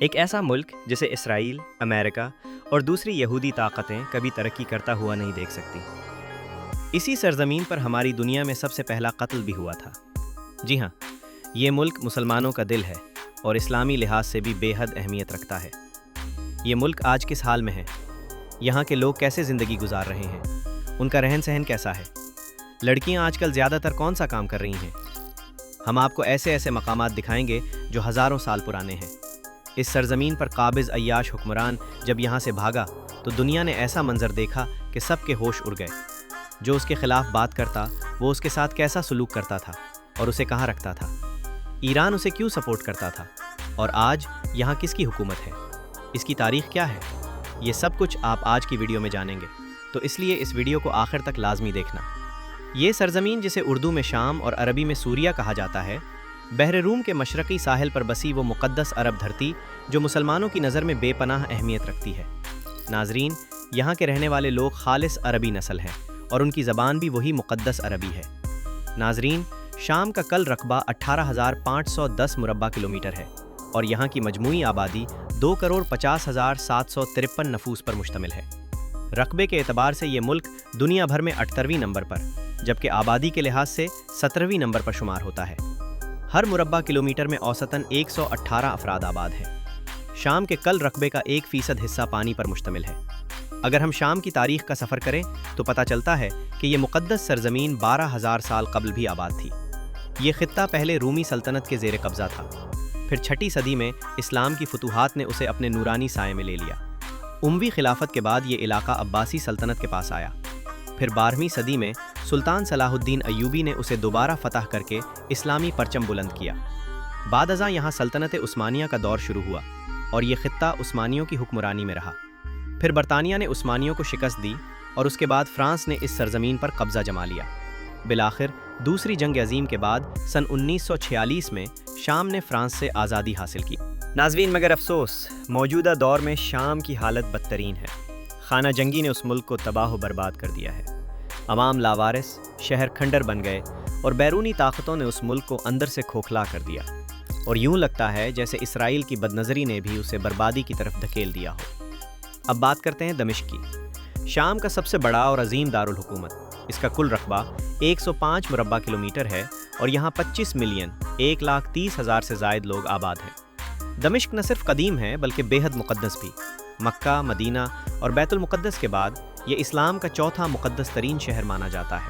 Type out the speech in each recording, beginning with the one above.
ایک ایسا ملک جسے اسرائیل، امریکہ اور دوسری یہودی طاقتیں کبھی ترقی کرتا ہوا نہیں دیکھ سکتی۔ اسی سرزمین پر ہماری دنیا میں سب سے پہلا قتل بھی ہوا تھا۔ جی ہاں، یہ ملک مسلمانوں کا دل ہے اور اسلامی لحاظ سے بھی بے حد اہمیت رکھتا ہے۔ یہ ملک آج کس حال میں ہے؟ یہاں کے لوگ کیسے زندگی گزار رہے ہیں؟ ان کا رہن سہن کیسا ہے؟ لڑکیاں آج کل زیادہ تر کون سا کام کر رہی ہیں؟ ہم آپ کو ایسے مقامات دکھائیں گے جو ہزاروں سال پرانے ہیں۔ اس سرزمین پر قابض عیاش حکمران جب یہاں سے بھاگا تو دنیا نے ایسا منظر دیکھا کہ سب کے ہوش اڑ گئے۔ جو اس کے خلاف بات کرتا وہ اس کے ساتھ کیسا سلوک کرتا تھا اور اسے کہاں رکھتا تھا؟ ایران اسے کیوں سپورٹ کرتا تھا؟ اور آج یہاں کس کی حکومت ہے؟ اس کی تاریخ کیا ہے؟ یہ سب کچھ آپ آج کی ویڈیو میں جانیں گے، تو اس لیے اس ویڈیو کو آخر تک لازمی دیکھنا۔ یہ سرزمین جسے اردو میں شام اور عربی میں سوریہ کہا جاتا ہے، بحر روم کے مشرقی ساحل پر بسی وہ مقدس عرب دھرتی جو مسلمانوں کی نظر میں بے پناہ اہمیت رکھتی ہے۔ ناظرین، یہاں کے رہنے والے لوگ خالص عربی نسل ہیں اور ان کی زبان بھی وہی مقدس عربی ہے۔ ناظرین، شام کا کل رقبہ 18,510 مربع کلومیٹر ہے اور یہاں کی مجموعی آبادی 2,50,753 نفوس پر مشتمل ہے۔ رقبے کے اعتبار سے یہ ملک دنیا بھر میں 78ویں نمبر پر، جبکہ آبادی کے لحاظ سے 17ویں نمبر پر شمار ہوتا ہے۔ ہر مربع کلومیٹر میں اوسطاً 118 افراد آباد ہیں۔ شام کے کل رقبے کا 1% حصہ پانی پر مشتمل ہے۔ اگر ہم شام کی تاریخ کا سفر کریں تو پتہ چلتا ہے کہ یہ مقدس سرزمین 12,000 سال قبل بھی آباد تھی۔ یہ خطہ پہلے رومی سلطنت کے زیر قبضہ تھا، پھر 6 صدی میں اسلام کی فتوحات نے اسے اپنے نورانی سائے میں لے لیا۔ اموی خلافت کے بعد یہ علاقہ عباسی سلطنت کے پاس آیا، پھر 12ویں صدی میں سلطان صلاح الدین ایوبی نے اسے دوبارہ فتح کر کے اسلامی پرچم بلند کیا۔ بعد ازاں یہاں سلطنت عثمانیہ کا دور شروع ہوا اور یہ خطہ عثمانیوں کی حکمرانی میں رہا۔ پھر برطانیہ نے عثمانیوں کو شکست دی اور اس کے بعد فرانس نے اس سرزمین پر قبضہ جما لیا۔ بالآخر دوسری جنگ عظیم کے بعد سن 1946 میں شام نے فرانس سے آزادی حاصل کی۔ ناظرین، مگر افسوس موجودہ دور میں شام کی حالت بدترین ہے۔ خانہ جنگی نے اس ملک کو تباہ و برباد کر دیا ہے۔ عوام لاوارث، شہر کھنڈر بن گئے اور بیرونی طاقتوں نے اس ملک کو اندر سے کھوکھلا کر دیا، اور یوں لگتا ہے جیسے اسرائیل کی بدنظری نے بھی اسے بربادی کی طرف دھکیل دیا ہو۔ اب بات کرتے ہیں دمشق کی، شام کا سب سے بڑا اور عظیم دارالحکومت۔ اس کا کل رقبہ 105 مربع کلومیٹر ہے اور یہاں 25,130,000 سے زائد لوگ آباد ہیں۔ دمشق نہ صرف قدیم ہے بلکہ بے حد مقدس بھی۔ مکہ، مدینہ اور بیت المقدس کے بعد یہ اسلام کا چوتھا مقدس ترین شہر مانا جاتا ہے۔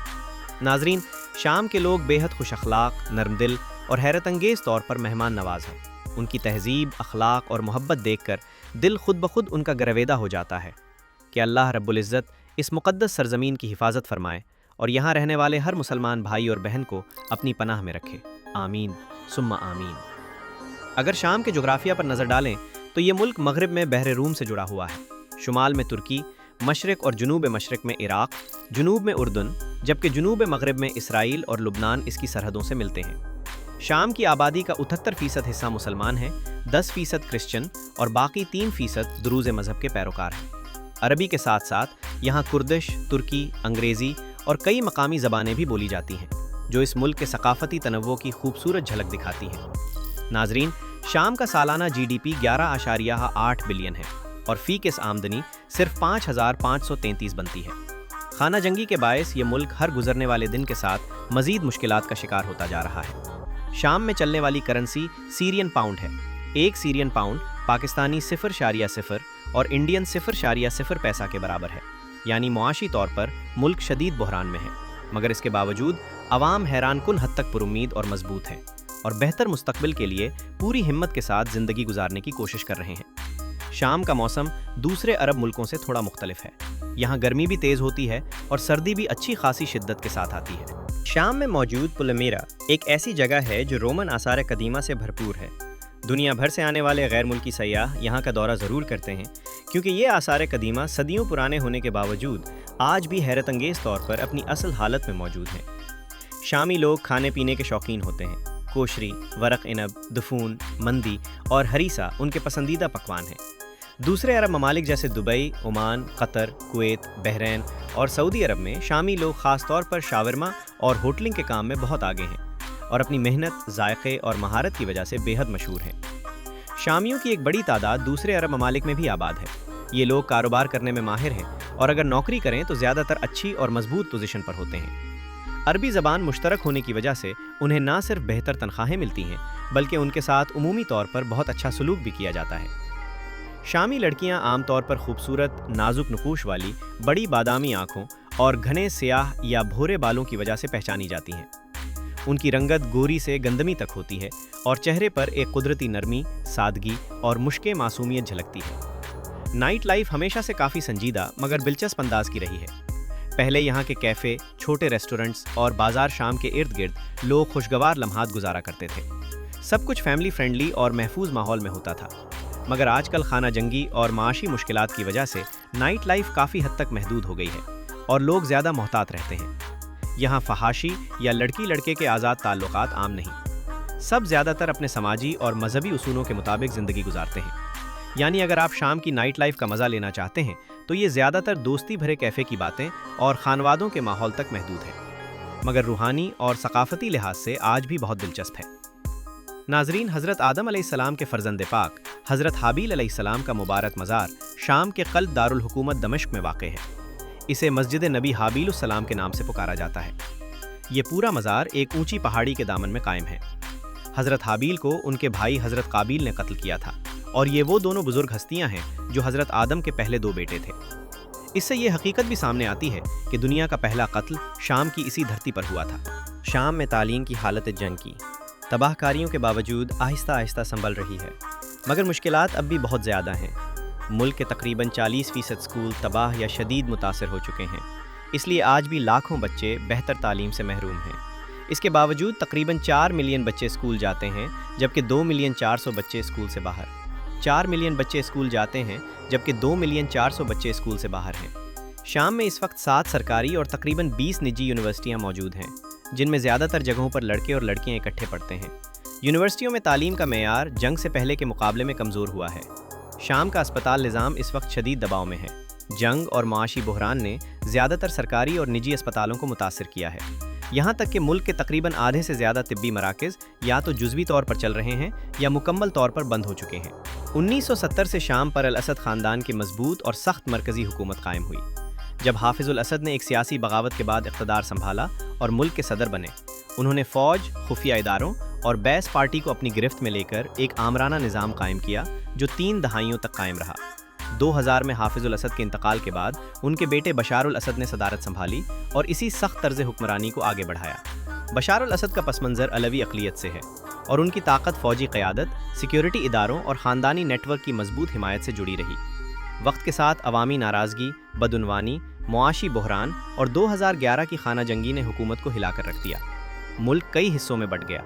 ناظرین، شام کے لوگ بے حد خوش اخلاق، نرم دل اور حیرت انگیز طور پر مہمان نواز ہیں۔ ان کی تہذیب، اخلاق اور محبت دیکھ کر دل خود بخود ان کا گرویدہ ہو جاتا ہے کہ اللہ رب العزت اس مقدس سرزمین کی حفاظت فرمائے اور یہاں رہنے والے ہر مسلمان بھائی اور بہن کو اپنی پناہ میں رکھے۔ آمین ثم آمین۔ اگر شام کے جغرافیہ پر نظر ڈالیں تو یہ ملک مغرب میں بحر روم سے جڑا ہوا ہے، شمال میں ترکی، مشرق اور جنوب مشرق میں عراق، جنوب میں اردن، جبکہ جنوب مغرب میں اسرائیل اور لبنان اس کی سرحدوں سے ملتے ہیں۔ شام کی آبادی کا 78% حصہ مسلمان ہیں، 10% کرسچن اور باقی 3% دروز مذہب کے پیروکار ہیں۔ عربی کے ساتھ ساتھ یہاں کردش، ترکی، انگریزی اور کئی مقامی زبانیں بھی بولی جاتی ہیں، جو اس ملک کے ثقافتی تنوع کی خوبصورت جھلک دکھاتی ہیں۔ ناظرین، شام کا سالانہ GDP 11.8 بلین ہے اور فی کس آمدنی صرف 5,533 بنتی ہے۔ خانہ جنگی کے باعث یہ ملک ہر گزرنے والے دن کے ساتھ مزید مشکلات کا شکار ہوتا جا رہا ہے۔ شام میں چلنے والی کرنسی سیرین پاؤنڈ ہے۔ ایک سیرین پاؤنڈ پاکستانی 0.0 اور انڈین 0.0 پیسہ کے برابر ہے، یعنی معاشی طور پر ملک شدید بحران میں ہے، مگر اس کے باوجود عوام حیران کن حد تک پرامید اور مضبوط ہیں اور بہتر مستقبل کے لیے پوری ہمت کے ساتھ زندگی گزارنے کی کوشش کر رہے ہیں۔ شام کا موسم دوسرے عرب ملکوں سے تھوڑا مختلف ہے۔ یہاں گرمی بھی تیز ہوتی ہے اور سردی بھی اچھی خاصی شدت کے ساتھ آتی ہے۔ شام میں موجود پلمیرا ایک ایسی جگہ ہے جو رومن آثار قدیمہ سے بھرپور ہے۔ دنیا بھر سے آنے والے غیر ملکی سیاح یہاں کا دورہ ضرور کرتے ہیں، کیونکہ یہ آثار قدیمہ صدیوں پرانے ہونے کے باوجود آج بھی حیرت انگیز طور پر اپنی اصل حالت میں موجود ہیں۔ شامی لوگ کھانے پینے کے شوقین ہوتے ہیں۔ کوشری، ورق عنب، دفون، مندی اور ہریسہ ان کے پسندیدہ پکوان ہیں۔ دوسرے عرب ممالک جیسے دبئی، عمان، قطر، کویت، بحرین اور سعودی عرب میں شامی لوگ خاص طور پر شاورما اور ہوٹلنگ کے کام میں بہت آگے ہیں اور اپنی محنت، ذائقے اور مہارت کی وجہ سے بے حد مشہور ہیں۔ शामियों की एक बड़ी तादाद दूसरे अरब ममालिक में भी आबाद है। ये लोग कारोबार करने में माहिर हैं और अगर नौकरी करें तो ज़्यादातर अच्छी और मजबूत पोजीशन पर होते हैं। अरबी ज़बान मुश्तरक होने की वजह से उन्हें ना सिर्फ बेहतर तनख्वाहें मिलती हैं बल्कि उनके साथ उमूमी तौर पर बहुत अच्छा सलूक भी किया जाता है। शामी लड़कियां आमतौर पर खूबसूरत, नाजुक नकूश वाली, बड़ी बादामी आँखों और घने स्याह या भूरे बालों की वजह से पहचानी जाती हैं। उनकी रंगत गोरी से गंदमी तक होती है और चेहरे पर एक कुदरती नरमी, सादगी और मुश्किल मासूमियत झलकती है। नाइट लाइफ हमेशा से काफ़ी संजीदा मगर दिलचस्प अंदाज की रही है। पहले यहाँ के कैफ़े, छोटे रेस्टोरेंट्स और बाजार शाम के इर्द गिर्द लोग खुशगवार लम्हात गुजारा करते थे। सब कुछ फैमिली फ्रेंडली और महफूज माहौल में होता था। मगर आजकल खाना जंगी और माशी मुश्किलात की वजह से नाइट लाइफ काफ़ी हद तक महदूद हो गई है और लोग ज़्यादा मोहतात रहते हैं। यहाँ फहाशी या लड़की लड़के के आज़ाद ताल्लुकात आम नहीं। सब ज़्यादातर अपने समाजी और मजहबी उसूलों के मुताबिक ज़िंदगी गुजारते हैं। यानी अगर आप शाम की नाइट लाइफ का मज़ा लेना चाहते हैं तो ये ज़्यादातर दोस्ती भरे कैफ़े की बातें और खानवादों के माहौल तक महदूद है, मगर रूहानी और सकाफ़ती लिहाज से आज भी बहुत दिलचस्प है। नाजरीन, हज़रत आदम अलैहिस्सलाम के फ़र्जंद पाक हज़रत हाबील अलैहिस्सलाम का मुबारक मज़ार शाम के क़ल्ब दारुल हुकूमत दमिश्क में वाक़ है। इसे मस्जिद नबी हाबीलुस्सलाम के नाम से पुकारा जाता है। ये पूरा मज़ार एक ऊंची पहाड़ी के दामन में कायम है। हज़रत हाबील को उनके भाई हज़रत काबील ने कत्ल किया था और ये वो दोनों बुज़ुर्ग हस्तियाँ हैं जो हज़रत आदम के पहले दो बेटे थे। इससे ये हकीकत भी सामने आती है कि दुनिया का पहला कत्ल शाम की इसी धरती पर हुआ था। शाम में तालीम की हालत जंग की तबाहकारियों के बावजूद आहिस्ता आहिस्ता संभल रही है, मगर मुश्किलात अब भी बहुत ज़्यादा हैं। मुल्क के तकरीबन 40% स्कूल तबाह या शदीद मुतासर हो चुके हैं, इसलिए आज भी लाखों बच्चे बेहतर तालीम से महरूम हैं। इसके बावजूद तकरीबन 4 मिलियन बच्चे स्कूल जाते हैं जबकि 2,400,000 बच्चे स्कूल से बाहर। 4 मिलियन बच्चे स्कूल जाते हैं जबकि 2,400,000 बच्चे स्कूल से बाहर हैं। शाम में इस वक्त 7 सरकारी और तकरीबन 20 निजी यूनिवर्सिटियाँ मौजूद हैं, जिनमें ज़्यादातर जगहों पर लड़के और लड़कियाँ इकट्ठे पढ़ते हैं। यूनिवर्सिटियों में तालीम का मेयार जंग से पहले के मुकाबले में कमज़ोर हुआ है। शाम का अस्पताल निज़ाम इस वक्त शदीद दबाव में है। जंग और माशी बहरान ने ज़्यादातर सरकारी और निजी अस्पतालों को मुतासिर किया है। यहाँ तक कि मुल्क के तकरीबन आधे से ज़्यादा तिब्बी मराकज़ या तो जुज़वी तौर पर चल रहे हैं या मुकम्मल तौर पर बंद हो चुके हैं। 1970 से शाम पर अल असद ख़ानदान की मजबूत और सख्त मरकज़ी हुकूमत कायम हुई। जब हाफिज़ुल असद ने एक सियासी बगावत के बाद इक़्तिदार संभाला और मुल्क के सदर बने, उन्होंने फ़ौज, खुफिया इदारों और बैस पार्टी को अपनी गिरफ्त में लेकर एक आमराना निज़ाम कायम किया जो 3 दहाइयों तक कायम रहा। 2000 में हाफिज़ुल असद के इंतकाल के बाद उनके बेटे बशारुल असद ने सदारत संभाली और इसी सख्त तर्ज़ हुक्मरानी को आगे बढ़ाया। बशारुल असद का पस मंज़र अलवी अक़लियत से है और उनकी ताकत फ़ौजी क़यादत, सिक्योरिटी इदारों और ख़ानदानी नेटवर्क की मजबूत हिमायत से जुड़ी रही। वक्त के साथ अवामी नाराज़गी, बदउनवानी, मुआशी बहरान और 2011 की खाना जंगी ने हुकूमत को हिलाकर रख दिया। मुल्क कई हिस्सों में बंट गया।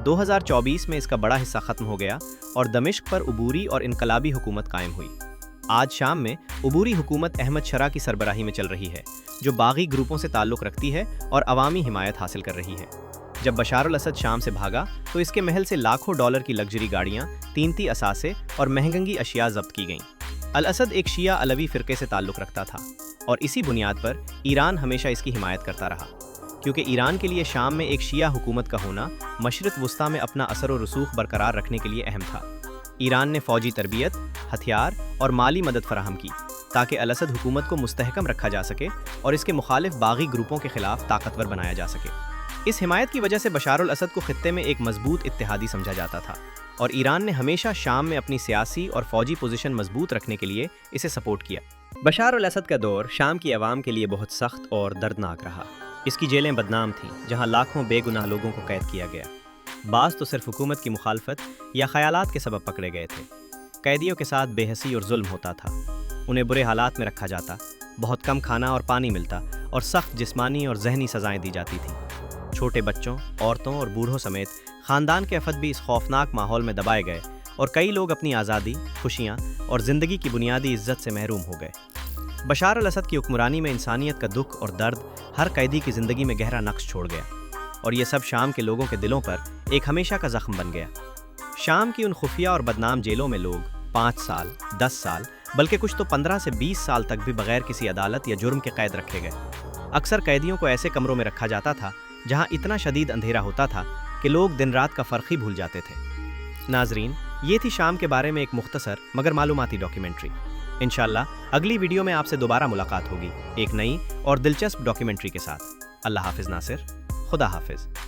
2024 में इसका बड़ा हिस्सा ख़त्म हो गया और दमिश्क पर उबूरी और इनकलाबी हुकूमत कायम हुई। आज शाम में उबूरी हुकूमत अहमद शरा की सरबराही में चल रही है, जो बागी ग्रुपों से ताल्लुक़ रखती है और अवामी हिमायत हासिल कर रही है। जब बशारुल असद शाम से भागा तो इसके महल से लाखों डॉलर की लग्जरी गाड़ियाँ, कीमती असासे और महंगी अशिया जब्त की गईं। अल असद एक शिया अलवी फ़िरक़े से ताल्लुक़ रखता था और इसी बुनियाद पर ईरान हमेशा इसकी हिमायत करता रहा, क्योंकि ईरान के लिए शाम में एक शिया हुकूमत का होना मशरिक़ वस्ता में अपना असर और रसूख बरकरार रखने के लिए अहम था। ईरान ने फ़ौजी तरबियत, हथियार और माली मदद फराहम की ताकि अल असद हुकूमत को मुस्तहकम रखा जा सके और इसके मुखालिफ बागी ग्रुपों के खिलाफ ताकतवर बनाया जा सके। इस हिमायत की वजह से बशारुल असद को खित्ते में एक मजबूत इत्तेहादी समझा जाता था और ईरान ने हमेशा शाम में अपनी सियासी और फ़ौजी पोजीशन मजबूत रखने के लिए इसे सपोर्ट किया। बशारुल असद का दौर शाम की आवाम के लिए बहुत सख्त और दर्दनाक रहा। इसकी जेलें बदनाम थीं, जहां लाखों बेगुनाह लोगों को कैद किया गया। बाज़ तो सिर्फ हुकूमत की मुखालफत या ख़यालात के सबब पकड़े गए थे। कैदियों के साथ बेहसी और जुल्म होता था, उन्हें बुरे हालात में रखा जाता, बहुत कम खाना और पानी मिलता और सख्त जिस्मानी और जहनी सज़ाएँ दी जाती थीं। छोटे बच्चों, औरतों और बूढ़ों समेत ख़ानदान के अफद भी इस खौफनाक माहौल में दबाए गए और कई लोग अपनी आज़ादी, खुशियाँ और ज़िंदगी की बुनियादी इज़्ज़त से महरूम हो गए। बशार अल असद की हुक्मरानी में इंसानियत का दुख और दर्द हर कैदी की ज़िंदगी में गहरा नक्श छोड़ गया और ये सब शाम के लोगों के दिलों पर एक हमेशा का ज़ख्म बन गया। शाम की उन खुफिया और बदनाम जेलों में लोग 5 साल, 10 साल, बल्कि कुछ तो 15 से 20 साल तक भी बगैर किसी अदालत या जुर्म के कैद रखे गए। अक्सर कैदियों को ऐसे कमरों में रखा जाता था जहां इतना शदीद अंधेरा होता था कि लोग दिन रात का फ़र्क ही भूल जाते थे। नाजरीन, یہ تھی شام کے بارے میں ایک مختصر مگر معلوماتی ڈاکیومنٹری۔ انشاءاللہ اگلی ویڈیو میں آپ سے دوبارہ ملاقات ہوگی ایک نئی اور دلچسپ ڈاکیومنٹری کے ساتھ۔ اللہ حافظ ناصر، خدا حافظ۔